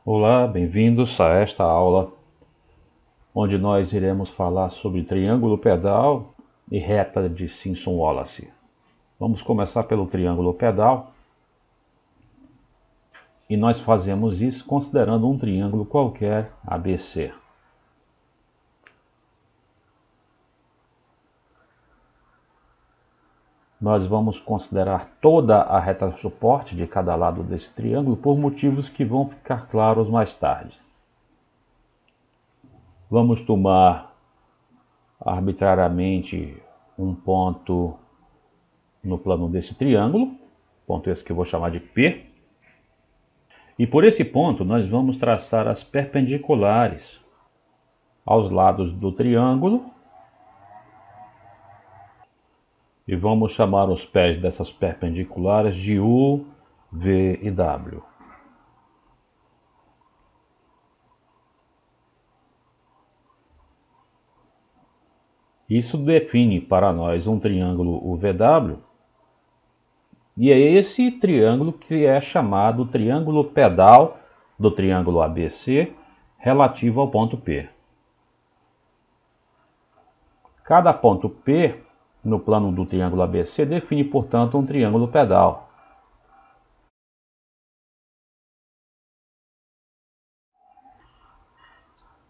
Olá, bem-vindos a esta aula, onde nós iremos falar sobre triângulo pedal e reta de Simpson-Wallace. Vamos começar pelo triângulo pedal, e nós fazemos isso considerando um triângulo qualquer ABC. Nós vamos considerar toda a reta suporte de cada lado desse triângulo por motivos que vão ficar claros mais tarde. Vamos tomar arbitrariamente um ponto no plano desse triângulo, ponto esse que eu vou chamar de P. E por esse ponto nós vamos traçar as perpendiculares aos lados do triângulo e vamos chamar os pés dessas perpendiculares de U, V e W. Isso define para nós um triângulo UVW, e é esse triângulo que é chamado triângulo pedal do triângulo ABC relativo ao ponto P. Cada ponto P no plano do triângulo ABC define, portanto, um triângulo pedal.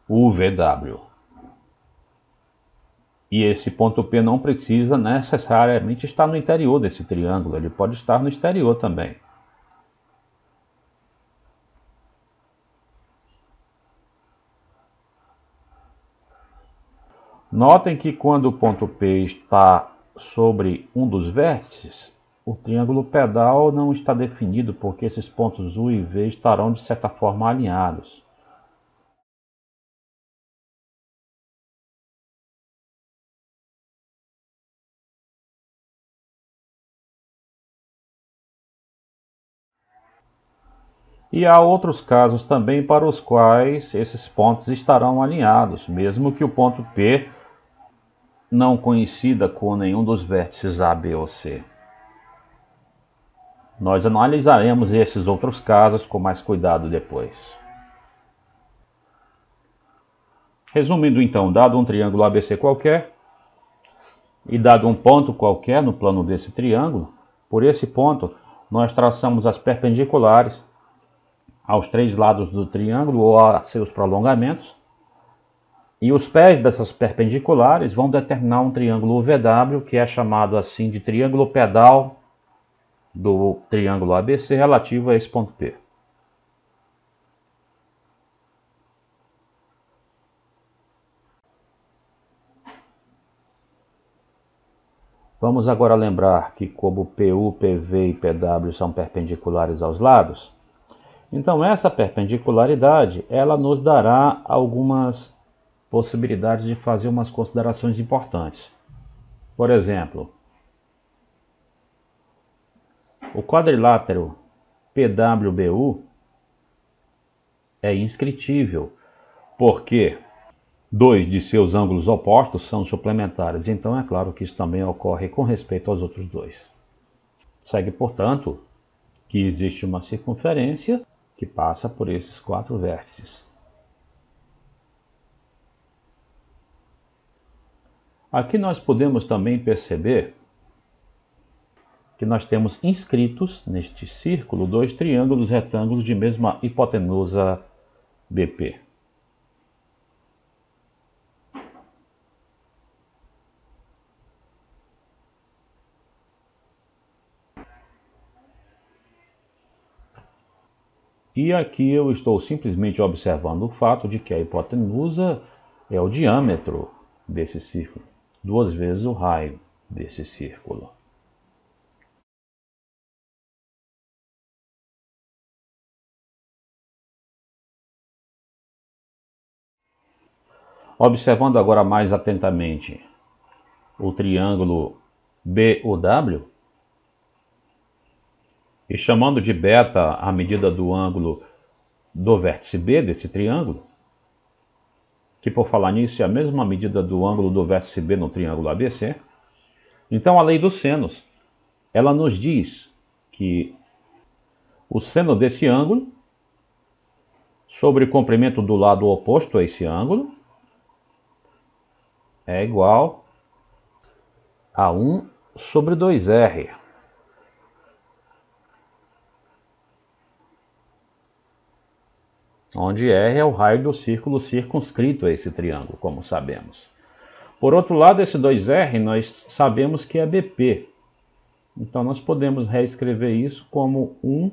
UVW. E esse ponto P não precisa necessariamente estar no interior desse triângulo, ele pode estar no exterior também. Notem que quando o ponto P está sobre um dos vértices, o triângulo pedal não está definido porque esses pontos U e V estarão de certa forma alinhados. E há outros casos também para os quais esses pontos estarão alinhados, mesmo que o ponto P não coincida com nenhum dos vértices A, B ou C. Nós analisaremos esses outros casos com mais cuidado depois. Resumindo então, dado um triângulo ABC qualquer, e dado um ponto qualquer no plano desse triângulo, por esse ponto nós traçamos as perpendiculares aos três lados do triângulo ou a seus prolongamentos, e os pés dessas perpendiculares vão determinar um triângulo UVW, que é chamado assim de triângulo pedal do triângulo ABC relativo a esse ponto P. Vamos agora lembrar que como PU, PV e PW são perpendiculares aos lados, então essa perpendicularidade ela nos dará algumas possibilidades de fazer umas considerações importantes. Por exemplo, o quadrilátero PWBU é inscritível, porque dois de seus ângulos opostos são suplementares, então é claro que isso também ocorre com respeito aos outros dois. Segue, portanto, que existe uma circunferência que passa por esses quatro vértices. Aqui nós podemos também perceber que nós temos inscritos neste círculo dois triângulos retângulos de mesma hipotenusa BP. E aqui eu estou simplesmente observando o fato de que a hipotenusa é o diâmetro desse círculo, duas vezes o raio desse círculo. Observando agora mais atentamente o triângulo BOW, e chamando de beta a medida do ângulo do vértice B desse triângulo, que por falar nisso é a mesma medida do ângulo do vértice B no triângulo ABC, então a lei dos senos, ela nos diz que o seno desse ângulo sobre o comprimento do lado oposto a esse ângulo é igual a 1 sobre 2R. Onde R é o raio do círculo circunscrito a esse triângulo, como sabemos. Por outro lado, esse 2R nós sabemos que é BP. Então, nós podemos reescrever isso como 1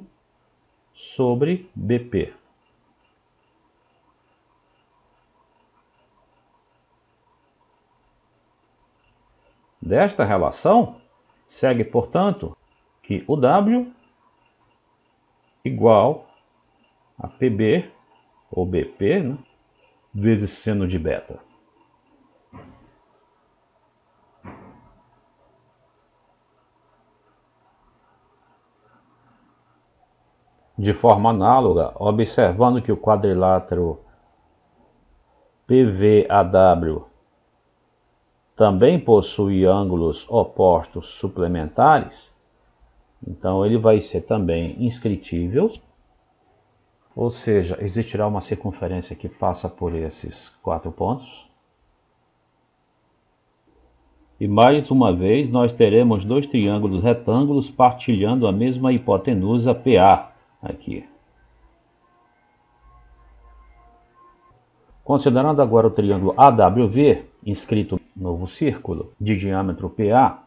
sobre BP. Desta relação, segue, portanto, que o W igual a PB, ou BP, né, vezes seno de beta. De forma análoga, observando que o quadrilátero PVAW também possui ângulos opostos suplementares, então ele vai ser também inscritível, ou seja, existirá uma circunferência que passa por esses 4 pontos. E mais uma vez nós teremos 2 triângulos retângulos partilhando a mesma hipotenusa PA aqui. Considerando agora o triângulo AWV, inscrito no novo círculo de diâmetro PA,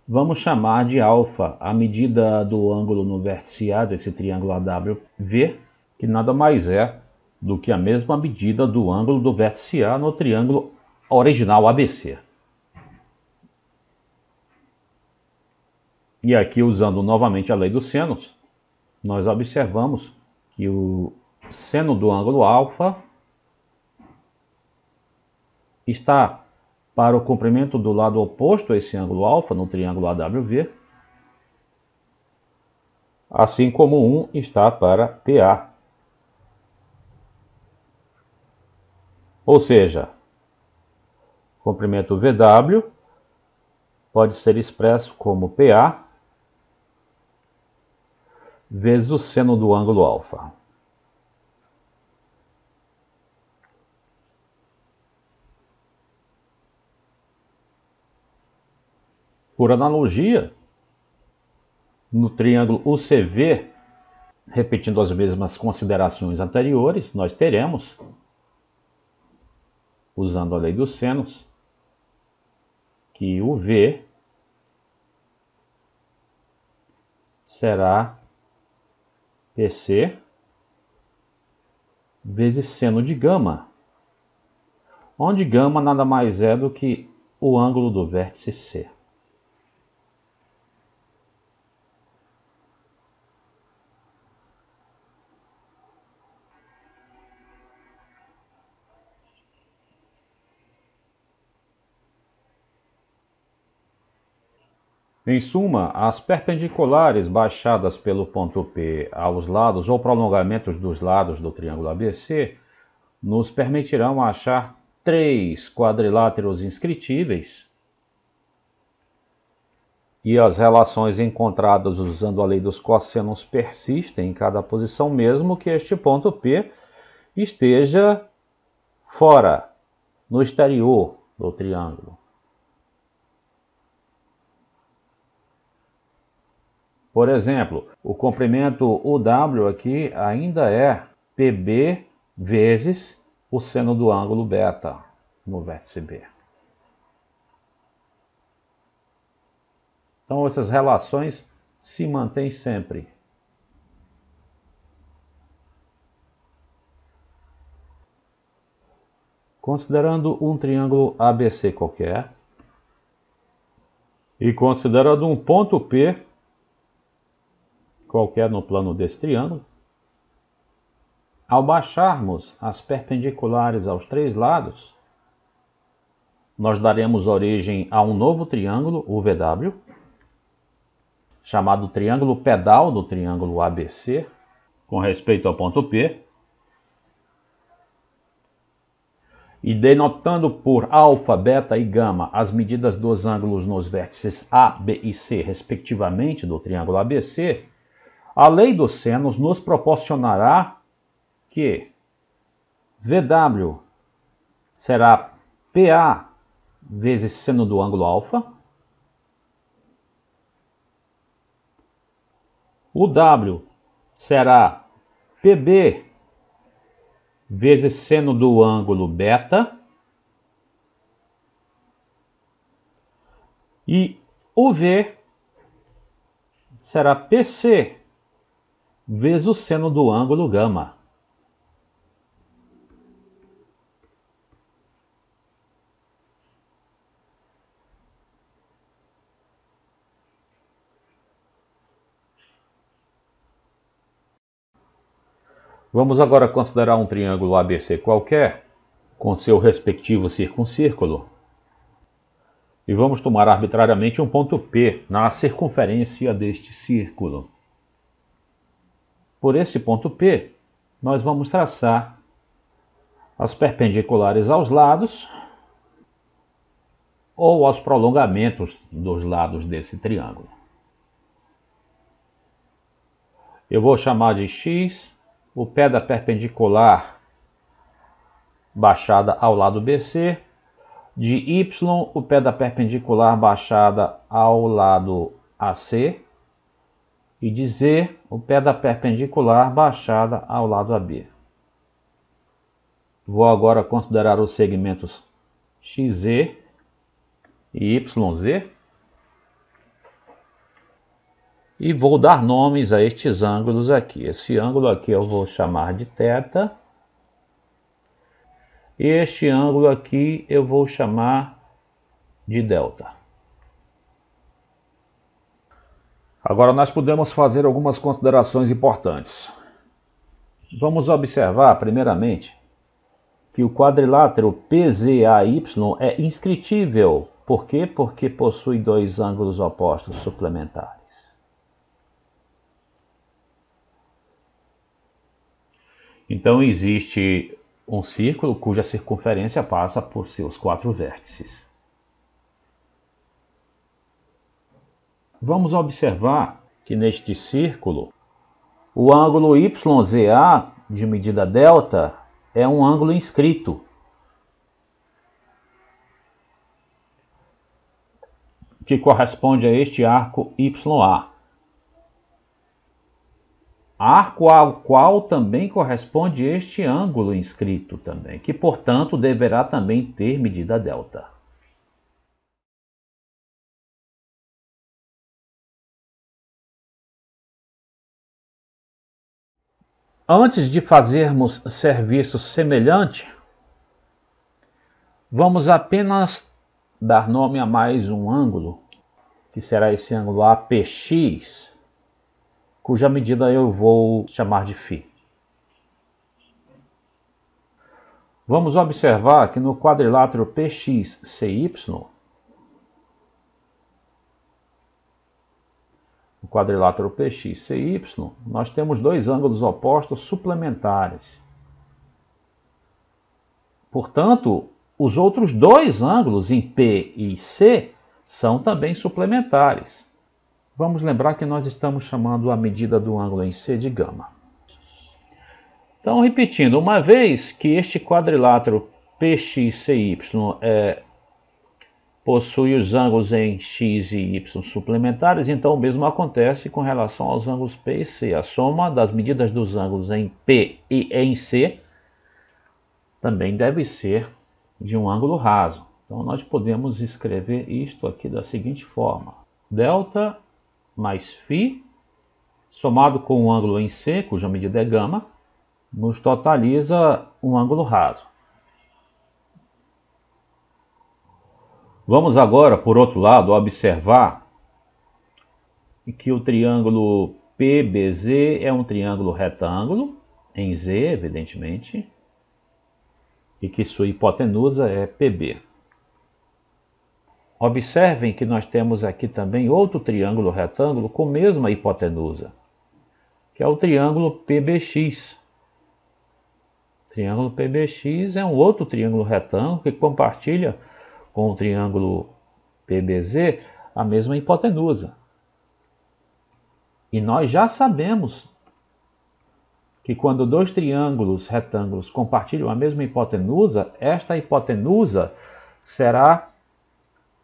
vamos chamar de alfa a medida do ângulo no vértice A desse triângulo AWV, que nada mais é do que a mesma medida do ângulo do vértice A no triângulo original ABC. E aqui, usando novamente a lei dos senos, nós observamos que o seno do ângulo alfa está para o comprimento do lado oposto a esse ângulo alfa no triângulo AWV, assim como 1 está para PA. Ou seja, o comprimento VW pode ser expresso como PA vezes o seno do ângulo alfa. Por analogia, no triângulo UCV, repetindo as mesmas considerações anteriores, nós teremos, usando a lei dos senos, que o V será PC vezes seno de gama, onde gama nada mais é do que o ângulo do vértice C. Em suma, as perpendiculares baixadas pelo ponto P aos lados ou prolongamentos dos lados do triângulo ABC nos permitirão achar 3 quadriláteros inscritíveis, e as relações encontradas usando a lei dos cossenos persistem em cada posição, mesmo que este ponto P esteja fora, no exterior do triângulo. Por exemplo, o comprimento UW aqui ainda é PB vezes o seno do ângulo beta no vértice B. Então essas relações se mantêm sempre. Considerando um triângulo ABC qualquer e considerando um ponto P qualquer no plano desse triângulo, ao baixarmos as perpendiculares aos 3 lados, nós daremos origem a um novo triângulo, UVW, chamado triângulo pedal do triângulo ABC, com respeito ao ponto P, e denotando por alfa, beta e gama as medidas dos ângulos nos vértices A, B e C, respectivamente, do triângulo ABC, a lei dos senos nos proporcionará que VW será PA vezes seno do ângulo alfa. O W será PB vezes seno do ângulo beta. E o V será PC vezes o seno do ângulo gama. Vamos agora considerar um triângulo ABC qualquer, com seu respectivo circuncírculo. E vamos tomar arbitrariamente um ponto P na circunferência deste círculo. Por esse ponto P, nós vamos traçar as perpendiculares aos lados ou aos prolongamentos dos lados desse triângulo. Eu vou chamar de X o pé da perpendicular baixada ao lado BC, de Y o pé da perpendicular baixada ao lado AC e de Z o pé da perpendicular baixada ao lado AB. Vou agora considerar os segmentos XZ e YZ e vou dar nomes a estes ângulos aqui. Esse ângulo aqui eu vou chamar de θ. Este ângulo aqui eu vou chamar de delta. Agora nós podemos fazer algumas considerações importantes. Vamos observar, primeiramente, que o quadrilátero PZAY é inscritível. Por quê? Porque possui dois ângulos opostos suplementares. Então existe um círculo cuja circunferência passa por seus 4 vértices. Vamos observar que neste círculo, o ângulo YZA de medida delta é um ângulo inscrito, que corresponde a este arco YA. Arco ao qual também corresponde este ângulo inscrito também, que portanto deverá também ter medida delta. Antes de fazermos serviço semelhante, vamos apenas dar nome a mais um ângulo, que será esse ângulo APX, cuja medida eu vou chamar de φ. Vamos observar que no quadrilátero PXCY, no quadrilátero PXCY, nós temos dois ângulos opostos suplementares. Portanto, os outros dois ângulos em P e C são também suplementares. Vamos lembrar que nós estamos chamando a medida do ângulo em C de gama. Então, repetindo, uma vez que este quadrilátero PXCY possui os ângulos em X e Y suplementares, então o mesmo acontece com relação aos ângulos P e C. A soma das medidas dos ângulos em P e em C também deve ser de um ângulo raso. Então, nós podemos escrever isto aqui da seguinte forma: delta mais φ, somado com um ângulo em C, cuja medida é gama, nos totaliza um ângulo raso. Vamos agora, por outro lado, observar que o triângulo PBZ é um triângulo retângulo, em Z, evidentemente, e que sua hipotenusa é PB. Observem que nós temos aqui também outro triângulo retângulo com a mesma hipotenusa, que é o triângulo PBX. O triângulo PBX é um outro triângulo retângulo que compartilha com o triângulo PBZ a mesma hipotenusa. E nós já sabemos que quando dois triângulos retângulos compartilham a mesma hipotenusa, esta hipotenusa será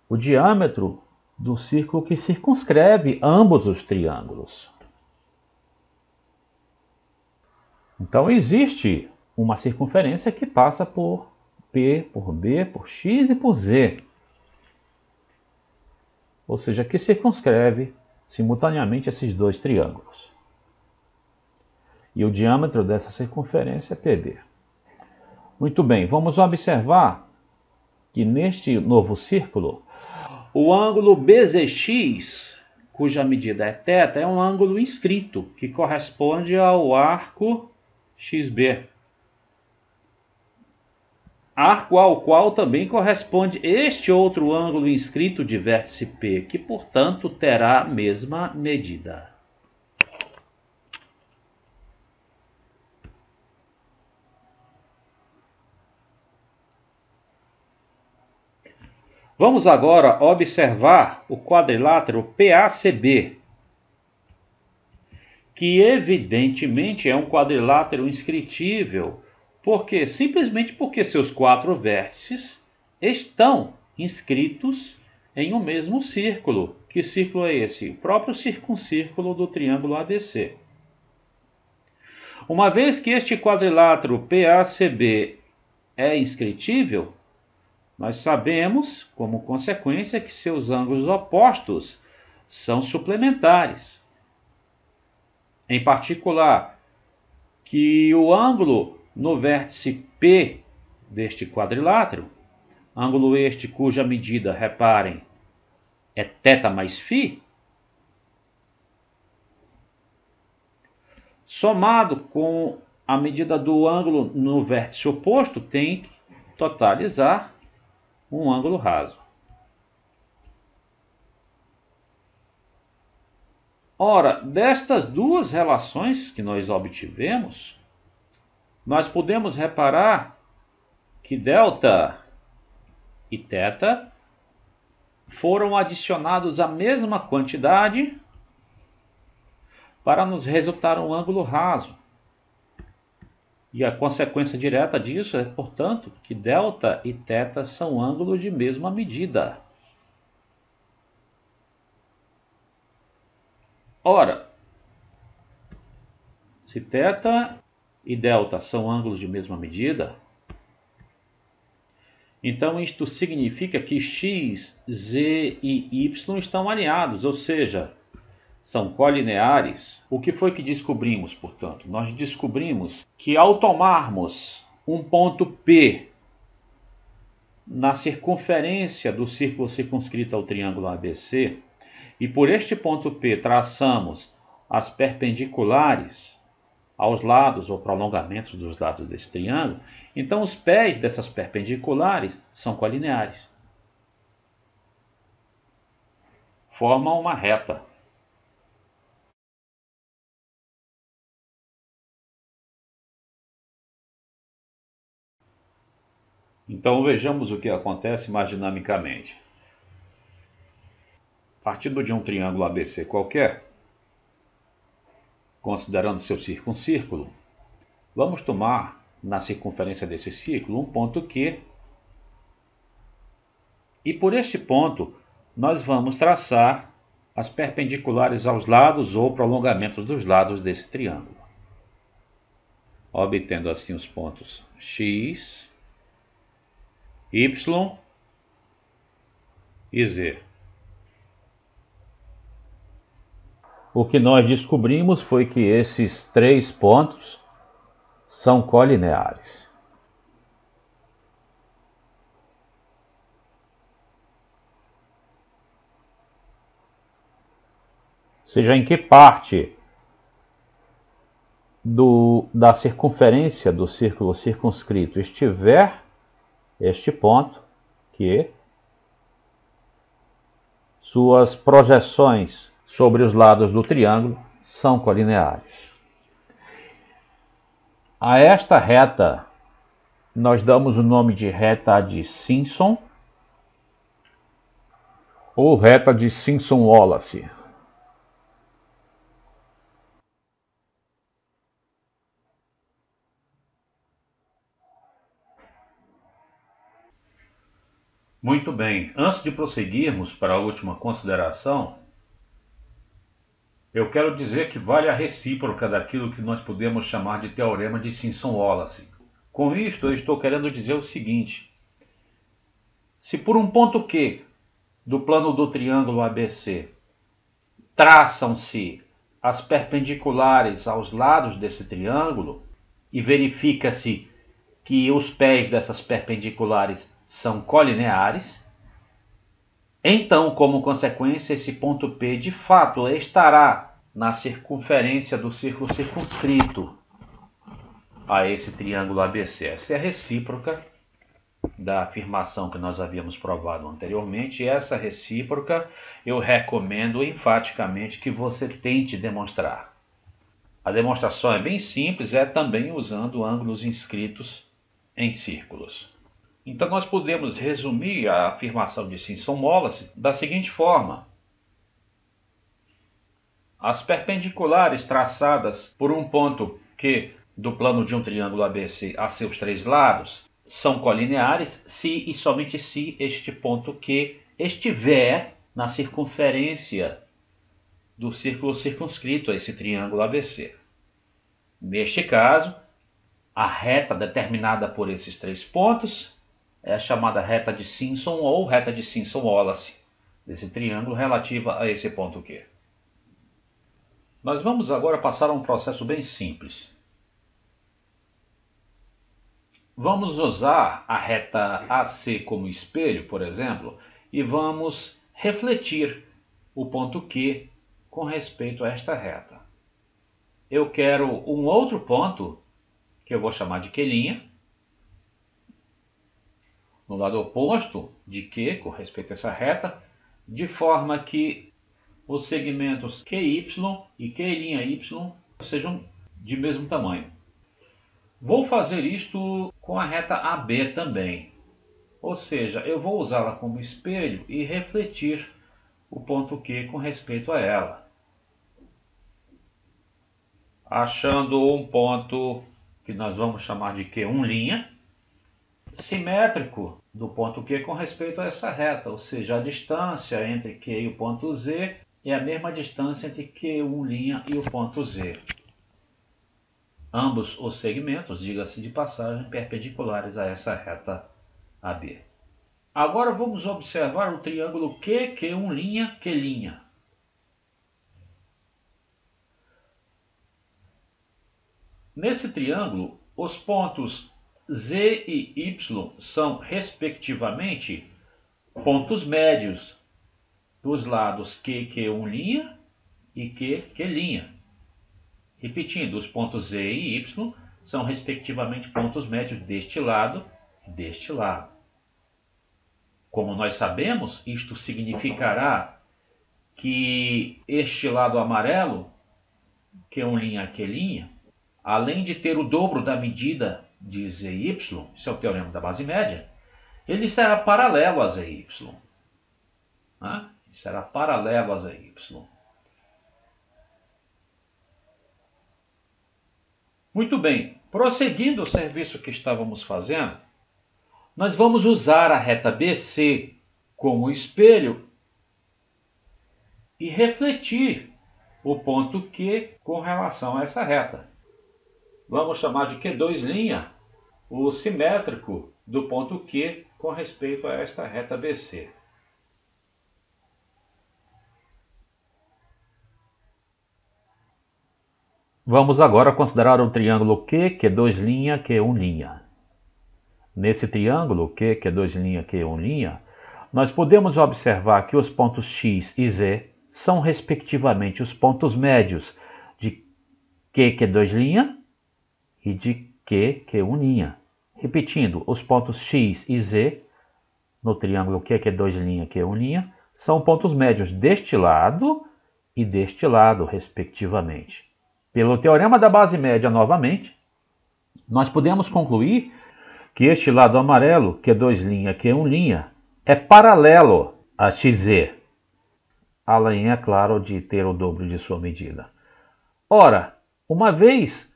o diâmetro do círculo que circunscreve ambos os triângulos. Então existe uma circunferência que passa por P, por B, por X e por Z. Ou seja, que circunscreve simultaneamente esses dois triângulos. E o diâmetro dessa circunferência é PB. Muito bem, vamos observar que neste novo círculo, o ângulo BZX, cuja medida é θ, é um ângulo inscrito, que corresponde ao arco XB. Arco ao qual também corresponde este outro ângulo inscrito de vértice P, que portanto terá a mesma medida. Vamos agora observar o quadrilátero PACB, que evidentemente é um quadrilátero inscritível, simplesmente porque seus quatro vértices estão inscritos em um mesmo círculo. Que círculo é esse? O próprio circuncírculo do triângulo ABC. Uma vez que este quadrilátero PACB é inscritível, nós sabemos, como consequência, que seus ângulos opostos são suplementares. Em particular, que o ângulo no vértice P deste quadrilátero, ângulo este cuja medida, reparem, é θ mais φ, somado com a medida do ângulo no vértice oposto, tem que totalizar um ângulo raso. Ora, destas duas relações que nós obtivemos, nós podemos reparar que ΔT e θ foram adicionados a mesma quantidade para nos resultar um ângulo raso. E a consequência direta disso é, portanto, que ΔT e θ são ângulos de mesma medida. Ora, se θ e ΔT são ângulos de mesma medida, então isto significa que x, z e y estão alinhados, ou seja, são colineares. O que foi que descobrimos, portanto? Nós descobrimos que ao tomarmos um ponto P na circunferência do círculo circunscrito ao triângulo ABC, e por este ponto P traçamos as perpendiculares aos lados ou prolongamentos dos lados desse triângulo, então os pés dessas perpendiculares são colineares. Formam uma reta. Então vejamos o que acontece mais dinamicamente. Partindo de um triângulo ABC qualquer, considerando seu circuncírculo, vamos tomar na circunferência desse círculo um ponto Q, e por este ponto nós vamos traçar as perpendiculares aos lados ou prolongamentos dos lados desse triângulo, obtendo assim os pontos X, Y e Z. O que nós descobrimos foi que esses três pontos são colineares. Seja em que parte da circunferência do círculo circunscrito estiver este ponto, que suas projeções sobre os lados do triângulo são colineares. A esta reta nós damos o nome de reta de Simpson ou reta de Simpson-Wallace. Muito bem, antes de prosseguirmos para a última consideração, eu quero dizer que vale a recíproca daquilo que nós podemos chamar de teorema de Simpson-Wallace. Com isto, eu estou querendo dizer o seguinte: se por um ponto Q do plano do triângulo ABC traçam-se as perpendiculares aos lados desse triângulo e verifica-se que os pés dessas perpendiculares são colineares, então, como consequência, esse ponto P de fato estará na circunferência do círculo circunscrito a esse triângulo ABC. Essa é a recíproca da afirmação que nós havíamos provado anteriormente, e essa recíproca eu recomendo enfaticamente que você tente demonstrar. A demonstração é bem simples, é também usando ângulos inscritos em círculos. Então nós podemos resumir a afirmação de Simpson-Wallace da seguinte forma: as perpendiculares traçadas por um ponto Q do plano de um triângulo ABC a seus três lados são colineares se e somente se este ponto Q estiver na circunferência do círculo circunscrito a esse triângulo ABC. Neste caso, a reta determinada por esses três pontos é a chamada reta de Simpson ou reta de Simpson-Wallace desse triângulo relativa a esse ponto Q. Nós vamos agora passar a um processo bem simples. Vamos usar a reta AC como espelho, por exemplo, e vamos refletir o ponto Q com respeito a esta reta. Eu quero um outro ponto, que eu vou chamar de Q', no lado oposto de Q, com respeito a essa reta, de forma que os segmentos QY e Q'Y sejam de mesmo tamanho. Vou fazer isto com a reta AB também, ou seja, eu vou usá-la como espelho e refletir o ponto Q com respeito a ela, achando um ponto que nós vamos chamar de Q1', simétrico do ponto Q com respeito a essa reta, ou seja, a distância entre Q e o ponto Z é a mesma distância entre Q1' e o ponto Z. Ambos os segmentos, diga-se de passagem, perpendiculares a essa reta AB. Agora vamos observar o triângulo Q, Q1', Q'. Nesse triângulo, os pontos Z e Y são, respectivamente, pontos médios dos lados Q, Q1' e Q, Q'. Repetindo, os pontos Z e Y são, respectivamente, pontos médios deste lado e deste lado. Como nós sabemos, isto significará que este lado amarelo, Q1', Q', além de ter o dobro da medida de ZY, isso é o teorema da base média, ele será paralelo a ZY. Será paralelo a ZY. Muito bem, prosseguindo o serviço que estávamos fazendo, nós vamos usar a reta BC como espelho e refletir o ponto Q com relação a essa reta. Vamos chamar de Q2', o simétrico do ponto Q com respeito a esta reta BC. Vamos agora considerar o triângulo Q, Q2', Q1'. Nesse triângulo Q, Q2', Q1', nós podemos observar que os pontos X e Z são respectivamente os pontos médios de Q, Q2', e de Q, Q1'. Repetindo, os pontos X e Z no triângulo Q, Q2', Q1', são pontos médios deste lado e deste lado, respectivamente. Pelo teorema da base média, novamente, nós podemos concluir que este lado amarelo, Q2', Q1', é paralelo a XZ, além, é claro, de ter o dobro de sua medida. Ora, uma vez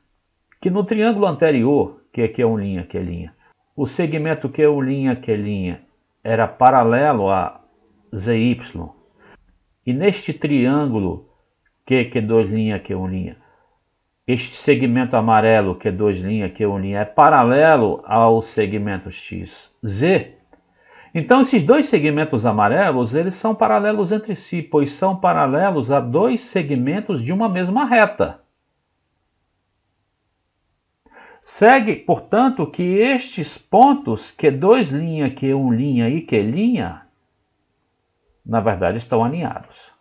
que no triângulo anterior, que é Q1', Q', o segmento Q1', Q' era paralelo a ZY. E neste triângulo Q2', Q1', este segmento amarelo Q2', Q1', é paralelo ao segmento XZ. Então esses dois segmentos amarelos, eles são paralelos entre si, pois são paralelos a dois segmentos de uma mesma reta. Segue, portanto, que estes pontos Q2', Q1' e Q', na verdade, estão alinhados.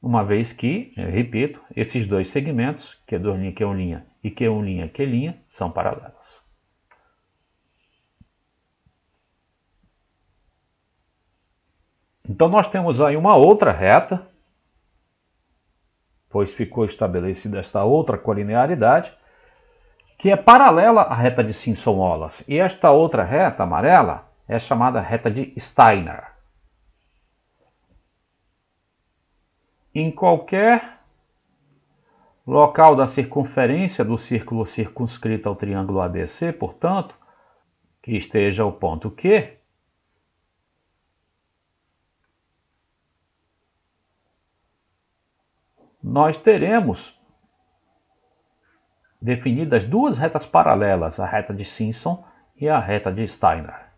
Uma vez que, eu repito, esses dois segmentos, Q2', Q1' e Q1', Q', são paralelos. Então nós temos aí uma outra reta, pois ficou estabelecida esta outra colinearidade, que é paralela à reta de Simpson-Wallace. E esta outra reta amarela é chamada reta de Steiner. Em qualquer local da circunferência do círculo circunscrito ao triângulo ABC, portanto, que esteja o ponto Q, nós teremos definidas duas retas paralelas, a reta de Simpson e a reta de Steiner.